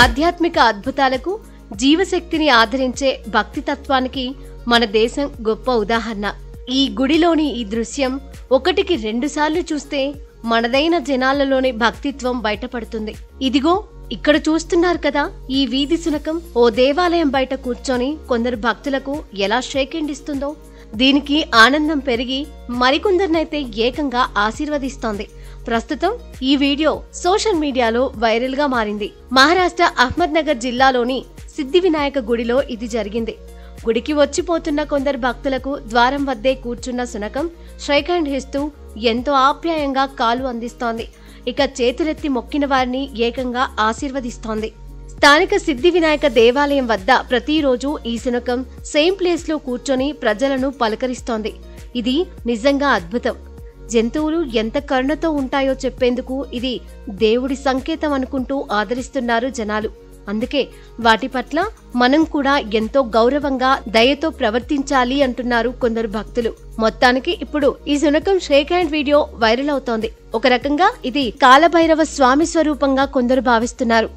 ఆధ్యాత్మిక అద్భుతాలకు జీవశక్తిని ఆదరించే భక్తి తత్వానికి మన దేశం గొప్ప ఉదాహరణ. ఈ గుడిలోని ఈ దృశ్యం ఒకటికి 2 సార్లు చూస్తే మనదైన జనాలలోని భక్తిత్వం బయటపడుతుంది. ఇదిగో ఇక్కడ చూస్తున్నారు కదా, ఈ వీధి శునకం ఓ దేవాలయం బయట కూర్చొని కొందరు భక్తులకు ఎలా షేక్ హ్యాండ్ ఇస్తుందో. దీనికి ఆనందం పెరిగి మరికొందరినైతే ఏకంగా ఆశీర్వదిస్తోంది. ప్రస్తుతం ఈ వీడియో సోషల్ మీడియాలో వైరల్ గా మారింది. మహారాష్ట్ర అహ్మద్ నగర్ జిల్లాలోని సిద్ధి వినాయక గుడిలో ఇది జరిగింది. గుడికి వచ్చిపోతున్న కొందరు భక్తులకు ద్వారం వద్దే కూర్చున్న శునకం షేక్ హ్యాండ్ ఇస్తూ ఎంతో ఆప్యాయంగా కాలు అందిస్తోంది. ఇక చేతులెత్తి మొక్కిన వారిని ఏకంగా ఆశీర్వదిస్తోంది. స్థానిక సిద్ధి వినాయక దేవాలయం వద్ద ప్రతిరోజు ఈ శునకం సేమ్ ప్లేస్ లో కూర్చొని ప్రజలను పలకరిస్తోంది. ఇది నిజంగా అద్భుతం. జంతువులు ఎంత కరుణతో ఉంటాయో చెప్పేందుకు ఇది దేవుడి సంకేతం అనుకుంటూ ఆదరిస్తున్నారు జనాలు. అందుకే వాటి పట్ల మనం కూడా ఎంతో గౌరవంగా దయతో ప్రవర్తించాలి అంటున్నారు కొందరు భక్తులు. మొత్తానికి ఇప్పుడు ఈ శునకం షేక్ హ్యాండ్ వీడియో వైరల్ అవుతోంది. ఒక రకంగా ఇది కాలభైరవ స్వామి స్వరూపంగా కొందరు భావిస్తున్నారు.